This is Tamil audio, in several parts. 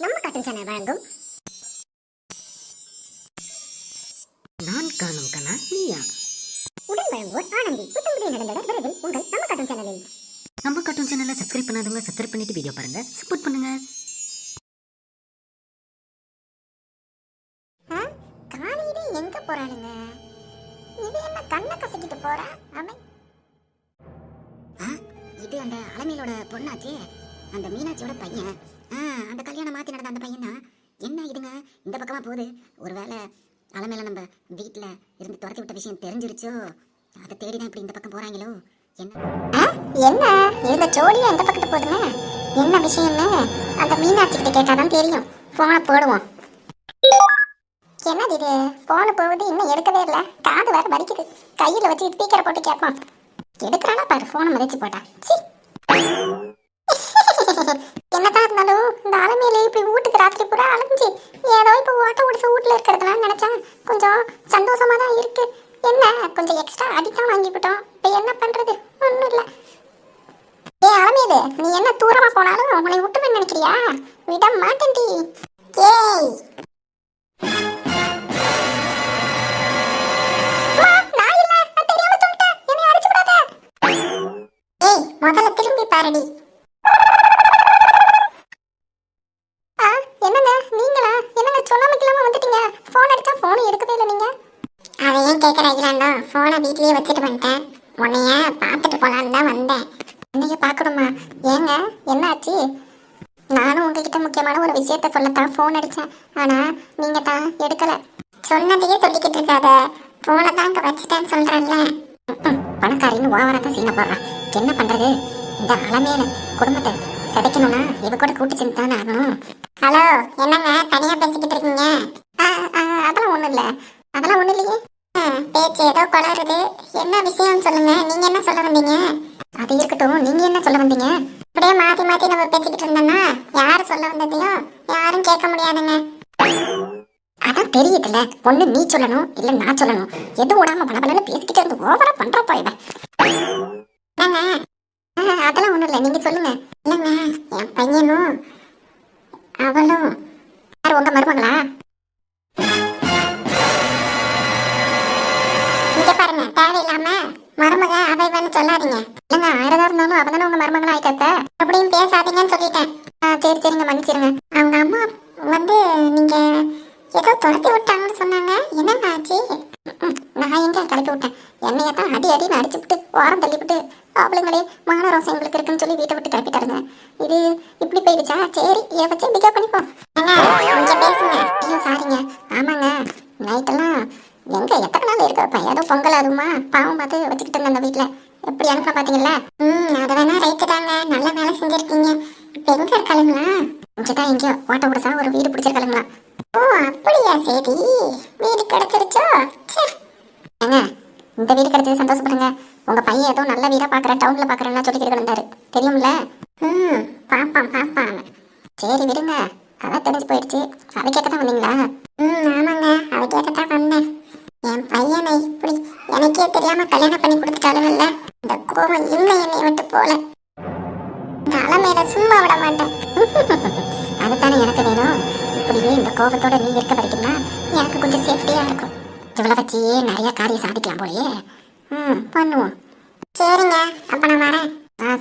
நம்ம காட்டும் சேனல் வழங்கும் நான் காணும் கனா நீயா உடன் வழங்குவோர் ஆனந்தி. புத்தம்புதிய நடந்தவர் விரைவில் உங்கள் நம்ம காட்டும் சேனலில். நம்ம கார்ட்டூன் சேனலை சப்ஸ்கிரைப் பண்ணாதவங்க சப்ஸ்கிரைப் பண்ணிட்டு வீடியோ பாருங்க, சப்போர்ட் பண்ணுங்க. காலையில எங்க போறானுங்க? இது என்ன கண்ணை கசக்கிட்டு போறா அவன்? இது அந்த அலமேலோட பொண்ணாச்சே, அந்த மீனாட்சியோட பையன். அந்த கல்யாணம் மாத்தி நடந்த அந்த பையன் தான். என்ன இதுங்க இந்த பக்கமா போகுது? ஒருவேளை அலமேல நம்ம வீட்டுல இருந்து துரத்தி விட்ட விஷயம் தெரிஞ்சிருச்சோ, அதை தேடிதான் இப்படி இந்த பக்கம் போறாங்களோ? என்ன இந்த ஜோடியா எந்த பக்கத்து போதுங்க? என்ன விஷயம்னு அந்த மீனாட்சி கிட்ட கேட்டாதான் தெரியும். போனை போடுவோம். என்னது இது? போன் போகுது, இன்னும் எடுக்கவே இல்லை. காது வேற வலிக்குது. கையில வச்சு ஸ்பீக்கரை போட்டு கேட்போம். எடுக்கிறானா பாரு, போனை மதிச்சு போட்டா. என்னதான் இருந்தாலும் இந்த அலமையில இப்படி வீட்டுக்கு ராத்திரி பூரா அலைஞ்சு ஏதோ இப்ப ஓட்ட உடிச்ச வீட்டுல இருக்கிறதுலாம் நினைச்சா கொஞ்சம் சந்தோஷமா தான் இருக்கு. என்ன கொஞ்சம் எக்ஸ்ட்ரா அடித்தான் வாங்கிவிட்டோம். இப்ப என்ன பண்றது? ஒண்ணும் இல்ல. அலமையில நீ என்ன தூரமா போனாலும் உன்னை விட்டுன்னு நினைக்கிறியா? விட மாட்டேன்டி. ஏய் முதல்ல திரும்பி பாருடி. என்னங்க நீங்களா? என்னங்க சொல்லாம கிளாம வந்துட்டீங்க? போன் அடிச்சா போன் எடுக்கவே இல்லை நீங்க. அதை ஏன் கேட்கறாங்களாண்டா? போனை வீட்லயே வச்சுட்டு வந்துட்டேன். உன்னைய பார்த்துட்டு போலான்னு தான் வந்தேன். நீங்க பார்க்கணுமா? ஏங்க என்ன ஆச்சு? நானும் உங்ககிட்ட முக்கியமான ஒரு விஷயத்த சொல்லத்தான் போன் அடிச்சேன். ஆனா நீங்க தான் எடுக்கல. சொன்னதையே சொல்லிக்கிட்டு இருக்காத. போனை தான் அங்க வச்சுட்டேன்னு சொல்றேன்ல. பணக்காரின்னு ஓவரா சீன போடுறான். என்ன பண்றது? இந்த அலமேல குடும்பத்தை சதைக்கணும்னா இவ கூட கூட்டு சென்று தானே ஆகணும். ஹலோ, என்னங்க தனியா பேசிக்கிட்டு இருக்கீங்க? அதெல்லாம் ஒண்ணும் இல்ல. அதெல்லாம் ஒண்ணும் இல்லையே. பேச்சு ஏதோ குளறுது. என்ன விஷயம் சொல்லுங்க. நீங்க என்ன சொல்ல வந்தீங்க? அது இருக்கட்டும், நீங்க என்ன சொல்ல வந்தீங்க? அப்படியே மாத்தி மாத்தி நம்ம பேசிக்கிட்டு இருந்தோம்னா யாரு சொல்ல வந்ததையும் யாரும் கேட்க முடியாதுங்க. அதான் தெரியுதுல்ல, ஒண்ணு நீ சொல்லணும் இல்ல நான் சொல்லணும். எது விடாம பலபலன்னு பேசிக்கிட்டே இருந்து ஓவரா பண்றப்போ இவன். அதெல்லாம் ஒண்ணும் இல்ல, நீங்க சொல்லுங்க. இல்லங்க, என் பையனும் அவளும். யார் உங்க மருமகளா? இங்க பாருங்க, தேவையில்லாம மருமக அவைவன்னு சொல்லாதீங்க. இல்லங்க, ஆயிரம் இருந்தாலும் அவதானே உங்க மருமகளா ஆயிட்ட. அப்படியும் பேசாதீங்கன்னு சொல்லிட்டேன். சரி சரிங்க, மன்னிச்சிருங்க. அவங்க அம்மா வந்து நீங்க ஏதோ துரத்தி விட்டாங்கன்னு சொன்னாங்க. என்னங்க ஆச்சு? நான் எங்க கிளப்பி விட்டேன்? என்னைய தான் அடி அடின்னு அடிச்சுவிட்டு ஓரம் தள்ளிவிட்டு அவளுங்களே மானரோசம் எங்களுக்கு இருக்குன்னு சொல்லி வீட்டை விட்டு கிளப்பிட்டாருங்க. இது இப்படி போயிடுச்சா? சரி, இதை வச்சு பிக்கப் பண்ணிப்போம். கொஞ்சம் பேசுங்க. ஐயோ சாரிங்க. ஆமாங்க, நைட்டெல்லாம் எங்க எத்தனை நாள் இருக்க வைப்பேன். ஏதோ பொங்கல் அதுமா பாவம் பார்த்து வச்சுக்கிட்டு இருந்தேன் அந்த வீட்டுல. எப்படி அனுப்ப பாத்தீங்களா? அதை வேணா ரைட்டு தாங்க, நல்ல வேலை செஞ்சிருக்கீங்க. இப்ப எங்க இருக்காளுங்களா? இங்கதான் எங்கேயோ ஓட்ட உடசா ஒரு வீடு பிடிச்சிருக்காளுங்களா? ஓ அப்படியா? சரி, வீடு கிடைச்சிருச்சோ? ஏங்க, இந்த வீடு கிடைச்சது சந்தோஷப்படுங்க. உங்க பையன் ஏதோ நல்ல வீடா பாக்குறேன், டவுன்ல பாக்குறேன்னா சொல்லிக்கிட்டு இருந்தாரு. தெரியும்ல? பாப்பான். சரி விடுங்க, அதான் தெரிஞ்சு போயிடுச்சு. அதை கேட்கத்தான் வந்தீங்களா? ஆமாங்க, அதை கேட்கத்தான் வந்தேன். என் பையனை இப்படி எனக்கே தெரியாம கல்யாணம் பண்ணி கொடுத்துட்டாலுங்கல்ல, இந்த கோவம் இன்னும் என்னை விட்டு போல. இந்த அலமேல சும்மா விட மாட்டேன். அதுதானே எனக்கு வேணும். இப்படியே இந்த கோபத்தோட நீ இருக்க வரைக்கும் தான் எனக்கு கொஞ்சம் சேஃப்டியா இருக்கும். இவ்வளவு வச்சியே நிறைய காரியம் சாதிக்கலாம் போலயே. பண்ணுவோம். சரிங்க, அப்ப நான் வரேன்.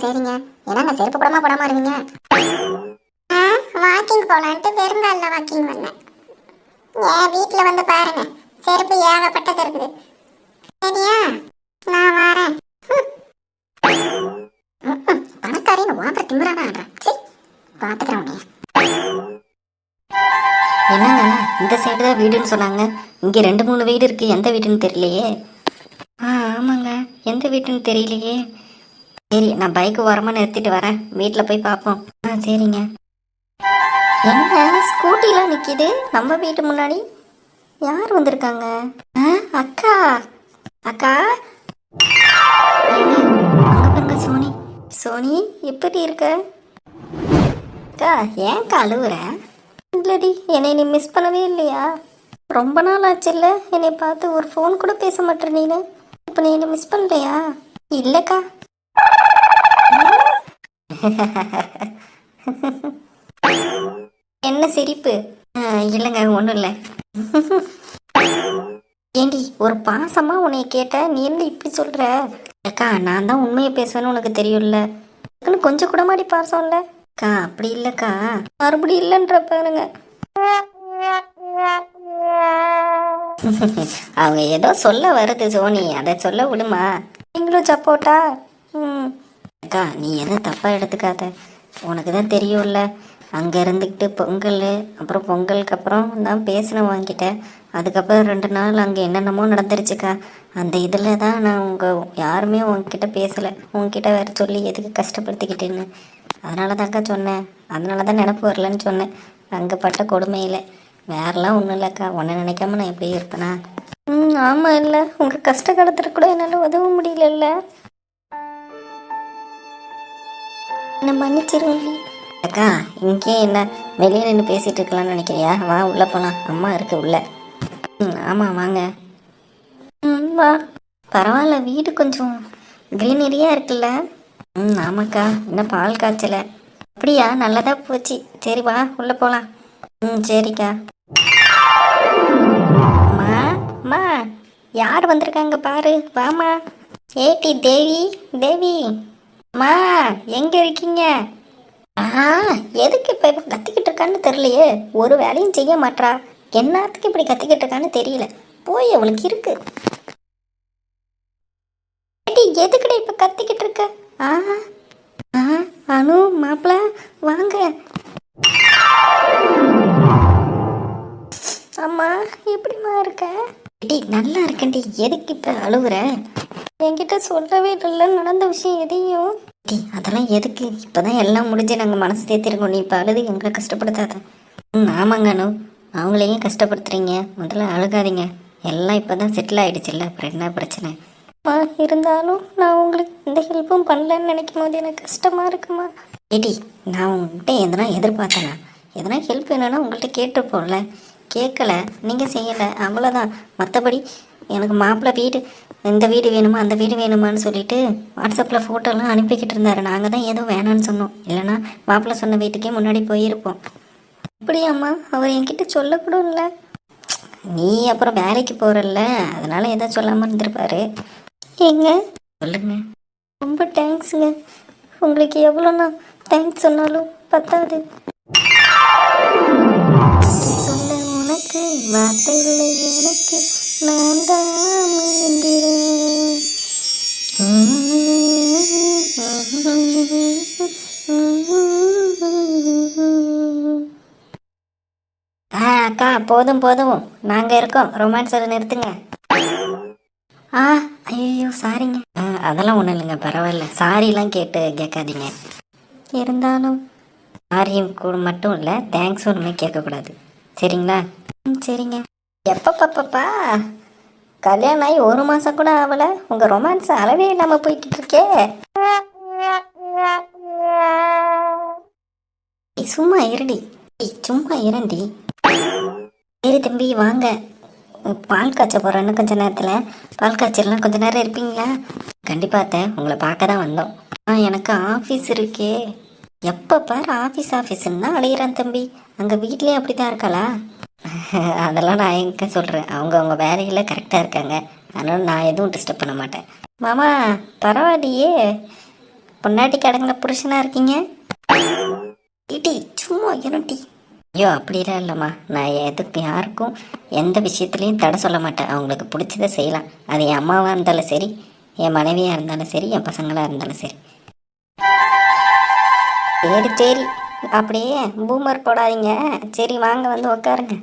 சரிங்க. என்னங்க செருப்பு கூடமா போடாம வருவீங்க? வாக்கிங் போலான்ட்டு வெறுங்கால வாக்கிங் வந்தேன். என் வீட்டுல வந்து பாருங்க, செருப்பு ஏகப்பட்டது இருக்குது. சரியா? நான் வரேன். பணக்காரின்னு ஓவர திமிராதான் ஆடுறேன். சரி, பாத்துக்கிறேன் உன்னைய. என்னங்க, இந்த சைடு தான் வீடுன்னு சொன்னாங்க. இங்கே 2-3 வீடு இருக்கு. எந்த வீடுன்னு தெரியலையே. ஆமாங்க, எந்த வீட்டுன்னு தெரியலையே. சரி, நான் பைக்கு ஓரமாக நிறுத்திட்டு வரேன். வீட்டில் போய் பார்ப்போம். சரிங்க. என்ன ஸ்கூட்டிலாம் நிற்கிது நம்ம வீட்டு முன்னாடி? யார் வந்திருக்காங்க? அக்கா அக்கா. பாருங்க சோனி. சோனி, எப்படி இருக்க? அக்கா, ஏன்க்கா அழுவுற? இல்லடி, என்னை நீ மிஸ் பண்ணவே இல்லையா? ரொம்ப நாள் ஆச்சுல்ல என்னை பார்த்து, ஒரு ஃபோன் கூட பேச மாட்டேன் நீனு. இப்போ நீ என்னை மிஸ் பண்ணலையா? இல்லைக்கா. என்ன என்ன சிரிப்பு? இல்லைங்க, ஒன்றும் இல்லை. ஏண்டி ஒரு பாசமா உன்னை கேட்ட, நீ என்ன இப்படி சொல்ற? அக்கா, நான் தான் உண்மையை பேசுவேன்னு உனக்கு தெரியும்ல. அதுக்குன்னு கொஞ்சம் கூட மாடி பாசம் இல்லை அக்கா. அப்படி இல்லைக்கா, மறுபடியும் இல்லைன்ற பாருங்க. அவங்க ஏதோ சொல்ல வருது சோனி, அதை சொல்ல விடுமா. நீங்களும் சப்போட்டா? அக்கா, நீ எதுவும் தப்பாக எடுத்துக்காத. உனக்கு தான் தெரியும்ல, அங்கே இருந்துக்கிட்டு பொங்கல், அப்புறம் பொங்கலுக்கு அப்புறம் தான் பேசினேன் வாங்கிட்ட. அதுக்கப்புறம் 2 நாள் அங்கே என்னென்னமோ நடந்துருச்சுக்கா. அந்த இதில் தான் நான் யாருமே உங்ககிட்ட பேசலை. உங்ககிட்ட வேறு சொல்லி எதுக்கு கஷ்டப்படுத்திக்கிட்டேன்னு. அதனால தான்க்கா சொன்னேன். அதனால தான் நினப்பு வரலன்னு சொன்னேன். அங்கே பட்ட கொடுமையில் வேறெல்லாம் ஒன்றும் இல்லைக்கா. உன்னை நினைக்காம நான் எப்படி இருப்பேனா? ஆமாம், இல்லை உங்கள் கஷ்ட காலத்தில் கூட என்னால் உதவ முடியல. என்ன மன்னிச்சிருங்க அக்கா. இங்கே என்ன வெளியே நின்று பேசிகிட்டு இருக்கலாம்னு நினைக்கிறியா? வா உள்ளே போகலாம், அம்மா இருக்கு உள்ளே. ஆமாம் வாங்க. வா. பரவாயில்ல, வீடு கொஞ்சம் க்ரீனரியாக இருக்குல்ல? ஆமாக்கா. இன்னும் பால் காய்ச்சலை. அப்படியா? நல்லதாக போச்சு. சரி வா உள்ளே போகலாம். சரிக்கா. அம்மா, யார் வந்திருக்காங்க பாரு, வாமா. ஏட்டி தேவி, தேவி அம்மா, எங்கே இருக்கீங்க? எதுக்கு இப்போ கத்திக்கிட்டு இருக்கான்னு தெரியலையே. ஒரு வேலையும் செய்ய மாட்றா. என்னத்துக்கு இப்படி கத்திக்கிட்டு இருக்கான்னு தெரியல. போய் அவளுக்கு இருக்கு. எதுக்குடா இப்ப கத்திக்கிட்டு இருக்க? அனு மாப்பிள்ள வாங்க. அம்மா எப்படிமா இருக்க? நல்லா இருக்கேன்டி. எதுக்கு இப்ப அழுகுற? என்கிட்ட சொல்லவே இல்லை நடந்த விஷயம் எதையும். அதெல்லாம் எதுக்கு? இப்போதான் எல்லாம் முடிஞ்சு நாங்கள் மனசு தேத்திருக்கோம். நீ இப்போ அழுது எங்களை கஷ்டப்படுத்தாத. ஆமாங்க அனு, அவங்களையும் கஷ்டப்படுத்துறீங்க. முதல்ல அழுகாதீங்க. எல்லாம் இப்போ தான் செட்டில் ஆகிடுச்சுல்ல, அப்புறம் என்ன பிரச்சனை? இருந்தாலும் நான் உங்களுக்கு எந்த ஹெல்ப்பும் பண்ணலன்னு நினைக்கும் போது எனக்கு கஷ்டமாக இருக்குமா. ஏடி, நான் உங்கள்கிட்ட எதனா எதிர்பார்த்தேனா? எதனா ஹெல்ப் வேணும்னா உங்கள்கிட்ட கேட்டுருப்போம்ல. கேட்கல, நீங்கள் செய்யலை, அவ்வளோதான். மற்றபடி எனக்கு மாப்பிள்ளை வீடு, இந்த வீடு வேணுமா அந்த வீடு வேணுமான்னு சொல்லிட்டு வாட்ஸ்அப்பில் ஃபோட்டோலாம் அனுப்பிக்கிட்டு இருந்தார். நாங்கள் தான் எதுவும் வேணான்னு சொன்னோம். இல்லைனா மாப்பிள்ளை சொன்ன வீட்டுக்கே முன்னாடி போயிருப்போம். அப்படியாம்மா? அவர் என்கிட்ட சொல்லக்கூட இல்லை. நீ அப்புறம் வேலைக்கு போகிறல்ல, அதனால் எதாவது சொல்லாமல் இருந்திருப்பாரு. ஏங்க சொல்லுங்க. ரொம்ப தேங்க்ஸுங்க. உங்களுக்கு எவ்வளோ நான் தேங்க்ஸ் சொன்னாலும் பத்தாது. சொல்ல உனக்கு வார்த்தை இல்லை எனக்கு, நான் தான் மறந்துறேன். அக்கா, போதும் போதும், நாங்கள் இருக்கோம். ரொமான்ஸ் நிறுத்துங்க. ஐயோ சாரிங்க. அதெல்லாம் ஒன்றும் இல்லைங்க, பரவாயில்ல. சாரிலாம் கேட்காதீங்க. இருந்தாலும் சாரியும் கூட மட்டும் இல்லை, தேங்க்ஸ் ஒன்றுமே கேட்கக்கூடாது, சரிங்களா? சரிங்க. எப்பப்பப்பா கல்யாணம் ஆகி 1 மாதம் கூட ஆகலை, உங்கள் ரொமான்ஸ் அளவே இல்லாமல் போய்கிட்டு இருக்கே. சும்மா இருடி, சும்மா இரண்டி. சரி தம்பி வாங்க, பால் காய்ச்ச போகிறேன்னு கொஞ்சம் நேரத்தில். பால் காய்ச்சலாம் கொஞ்சம் நேரம் இருப்பீங்களா? கண்டிப்பாக உங்களை பார்க்க தான் வந்தோம். எனக்கு ஆஃபீஸ் இருக்கே. எப்போ பாரு ஆஃபீஸ்ன்னு தான் அழையிறான் தம்பி. அங்கே வீட்லேயே அப்படி தான் இருக்காளா? அதெல்லாம் நான் எங்கே சொல்கிறேன். அவங்க வேலையில் கரெக்டாக இருக்காங்க. அதனால் நான் எதுவும் டிஸ்டர்ப் பண்ண மாட்டேன். மாமா பரவாயில்லையே, பொண்டாட்டி கடங்கின புருஷனாக இருக்கீங்க. டீ சும்மா இரண்டி. ஐயோ அப்படிலாம் இல்லைம்மா. நான் எதுக்கு யாருக்கும் எந்த விஷயத்துலையும் தடை சொல்ல மாட்டேன். அவங்களுக்கு பிடிச்சதை செய்யலாம். அது என் அம்மாவாக இருந்தாலும் சரி, என் மனைவியாக இருந்தாலும் சரி, என் பசங்களாக இருந்தாலும் சரி. சரி சரி, அப்படியே பூமர் போடாதீங்க. சரி வாங்க வந்து உக்காருங்க.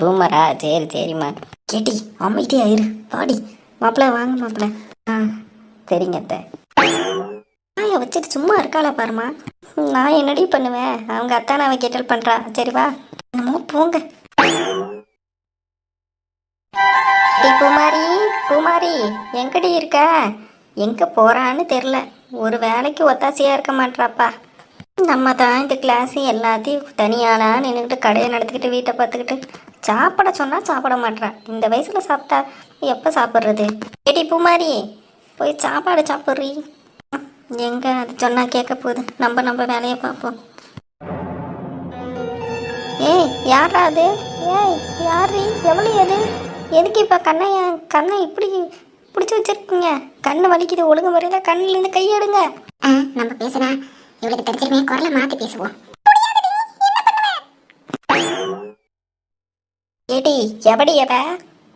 பூமரா? சரி சரிம்மா. கேட்டி அமைதியாயிரு, பாடி. மாப்பிள்ள வாங்க மாப்பிள்ள. சரிங்க அத்தை. வச்சுட்டு சும்மா இருக்காளா பாருமா. நான் என்னடி பண்ணுவேன்? அவங்க அத்தானை அவன் கேட்டல் பண்றா. சரி வா, என்னமோ போங்க. பூமாரி, பூமாரி எங்கடி இருக்க? எங்க போறான்னு தெரியல. ஒரு வேலைக்கு ஒத்தாசையா இருக்க மாட்டாப்பா. நம்ம தான் இந்த கிளாஸ் எல்லாத்தையும் தனியாளா நின்றுக்கிட்டு கடையை நடத்திக்கிட்டு வீட்டை பார்த்துக்கிட்டு சாப்பிட சொன்னா சாப்பிட மாட்டா. இந்த வயசுல சாப்பிட்டா எப்ப சாப்பிட்றது? ஏடி பூமாரி, போய் சாப்பாடு சாப்பிட்றீ. எங்க அது சொன்னா கேட்க போகுது. நம்ம வேலையை பார்ப்போம். யாரா அது? ஏய் யாரு? எவ்வளோ எது? எதுக்கு இப்போ கண்ணை இப்படி பிடிச்சி வச்சிருக்கீங்க? கண்ணு வலிக்குது, ஒழுங்கு முறையில் கண்ணிலேருந்து கையெடுங்க. நம்ம பேசுனா இவளுக்கு தெரிஞ்சிருமே, குரலை மாத்தி பேசுவோம். ஏடி எவடி எவ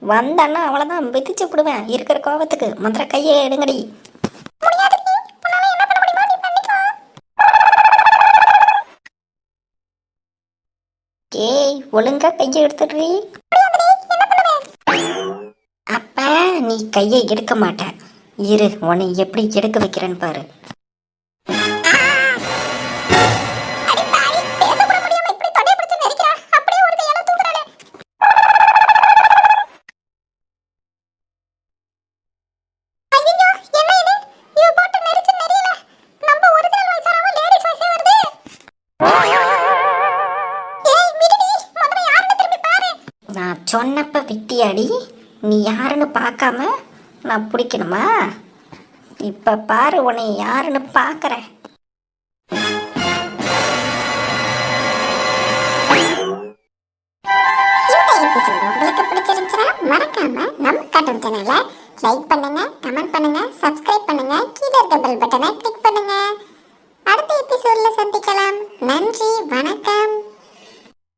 வந்தான்னா அவ்வளோதான் விதிச்சு விடுவேன். இருக்கிற கோபத்துக்கு முதல்ல கையை எடுங்கடி. ஏய் ஒழுங்கா கையை எடுத்துடுறீ. அப்ப நீ கையை எடுக்க மாட்ட. இரு உன்னை எப்படி எடுக்க வைக்கிறேன்னு பாரு. நான் சொன்னப்ப விட்டியாடி, நீ யாருன்னு பார்க்காம நான் பிடிக்கணுமா? இப்ப பாரு உன்னை யாருன்னு பார்க்கறேன். உங்களுக்கு பிடிச்சிருந்துச்சுன்னா மறக்காம நம்ம கார்ட்டூன் சேனலை லைக் பண்ணுங்க, கமெண்ட் பண்ணுங்க, சப்ஸ்கிரைப் பண்ணுங்க, கீழே இருக்க பெல் பட்டனை கிளிக் பண்ணுங்க. அடுத்த எபிசோட்ல சந்திக்கலாம். நன்றி, வணக்கம்.